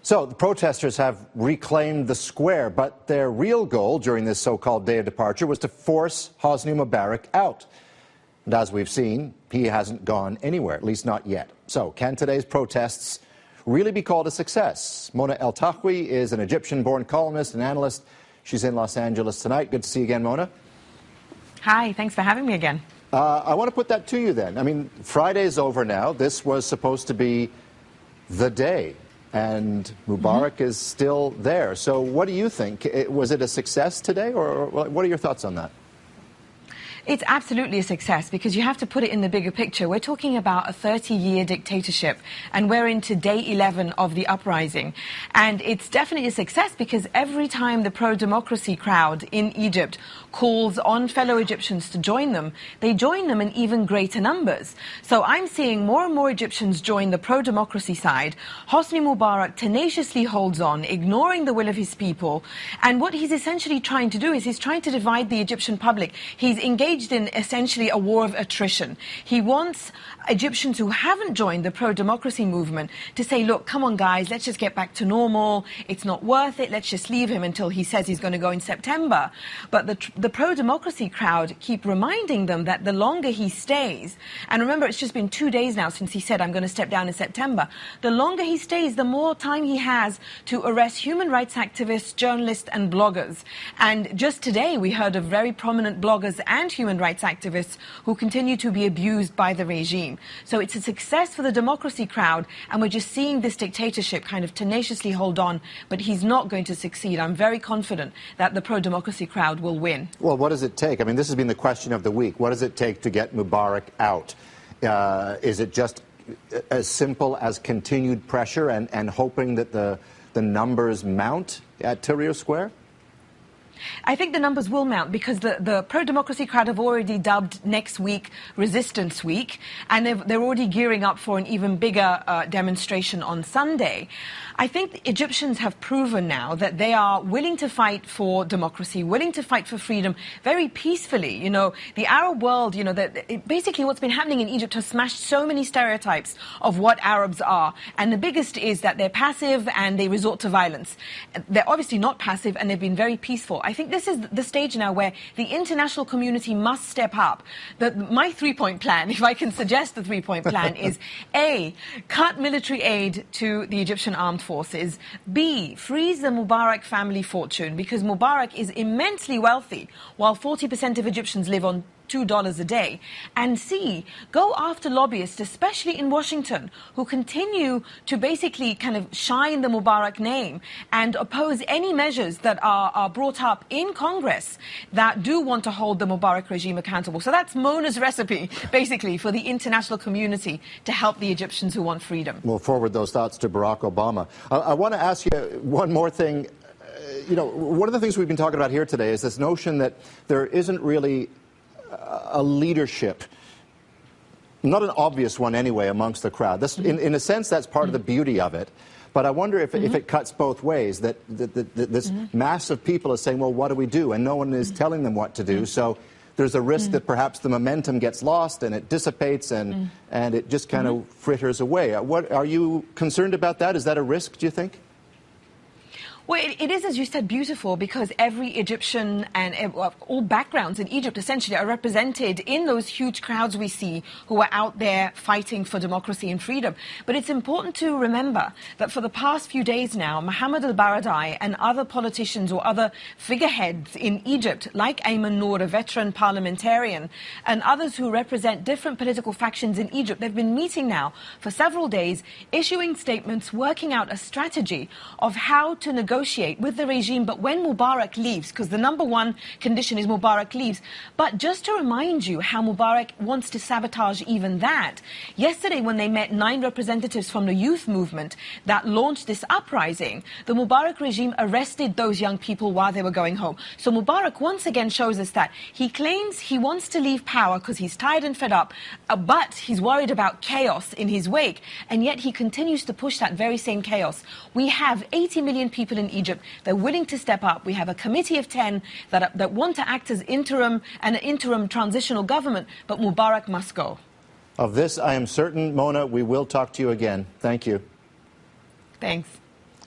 So the protesters have reclaimed the square, but their real goal during this so-called day of departure was to force Hosni Mubarak out. And as we've seen, he hasn't gone anywhere, at least not yet. So can today's protests really be called a success? Mona Eltahawy is an Egyptian-born columnist and analyst. She's in Los Angeles tonight. Good to see you again, Mona. Hi, thanks for having me again. I want to put that to you then. I mean, Friday's over now. This was supposed to be the day, and Mubarak is still there. So what do you think? Was it a success today, or what are your thoughts on that? It's absolutely a success because you have to put it in the bigger picture. We're talking about a 30-year dictatorship, and we're into day 11 of the uprising. And it's definitely a success because every time the pro-democracy crowd in Egypt calls on fellow Egyptians to join them, they join them in even greater numbers. So I'm seeing more and more Egyptians join the pro-democracy side. Hosni Mubarak tenaciously holds on, ignoring the will of his people. And what he's essentially trying to do is he's trying to divide the Egyptian public. He's engaged in essentially a war of attrition. He wants Egyptians who haven't joined the pro-democracy movement to say, look, come on guys, let's just get back to normal. It's not worth it. Let's just leave him until he says he's going to go in September. But the pro-democracy crowd keep reminding them that the longer he stays, and remember it's just been 2 days now since he said I'm going to step down in September, the longer he stays, the more time he has to arrest human rights activists, journalists and bloggers. And just today we heard of very prominent bloggers and human rights activists who continue to be abused by the regime. So it's a success for the democracy crowd, and we're just seeing this dictatorship kind of tenaciously hold on, but he's not going to succeed. I'm very confident that the pro-democracy crowd will win. Well, what does it take? I mean, this has been the question of the week. What does it take to get Mubarak out? Is it just as simple as continued pressure and hoping that the numbers mount at Tahrir Square? I think the numbers will mount because the pro-democracy crowd have already dubbed next week Resistance Week, and they're already gearing up for an even bigger demonstration on Sunday. I think Egyptians have proven now that they are willing to fight for democracy, willing to fight for freedom very peacefully. You know, the Arab world, you know, basically what's been happening in Egypt has smashed so many stereotypes of what Arabs are. And the biggest is that they're passive and they resort to violence. They're obviously not passive, and they've been very peaceful. I think this is the stage now where the international community must step up. My three-point plan, if I can suggest the three-point plan, is A, cut military aid to the Egyptian armed forces. B, freeze the Mubarak family fortune, because Mubarak is immensely wealthy, while 40% of Egyptians live on $2 a day. And C, go after lobbyists, especially in Washington, who continue to basically kind of shine the Mubarak name and oppose any measures that are brought up in Congress that do want to hold the Mubarak regime accountable. So that's Mona's recipe, basically, for the international community to help the Egyptians who want freedom. We'll forward those thoughts to Barack Obama. I want to ask you one more thing. You know, one of the things we've been talking about here today is this notion that there isn't really a leadership, not an obvious one anyway, amongst the crowd. This, in a sense, that's part of the beauty of it. But I wonder if it cuts both ways, that this mass of people is saying, well, what do we do? And no one is telling them what to do. So there's a risk that perhaps the momentum gets lost and it dissipates and it just kind of fritters away. What, are you concerned about that? Is that a risk, do you think? Well, it is, as you said, beautiful because every Egyptian and all backgrounds in Egypt essentially are represented in those huge crowds we see who are out there fighting for democracy and freedom. But it's important to remember that for the past few days now, Mohammed al-Baradei and other politicians or other figureheads in Egypt, like Ayman Noor, a veteran parliamentarian, and others who represent different political factions in Egypt, they've been meeting now for several days, issuing statements, working out a strategy of how to negotiate with the regime, but when Mubarak leaves, because the number one condition is Mubarak leaves. But just to remind you how Mubarak wants to sabotage even that, yesterday when they met 9 representatives from the youth movement that launched this uprising, the Mubarak regime arrested those young people while they were going home. So Mubarak once again shows us that he claims he wants to leave power because he's tired and fed up, but he's worried about chaos in his wake, and yet he continues to push that very same chaos. We have 80 million people in Egypt. They're willing to step up. We have a committee of 10 that want to act as an interim transitional government, but Mubarak must go. Of this, I am certain, Mona, we will talk to you again. Thank you. Thanks.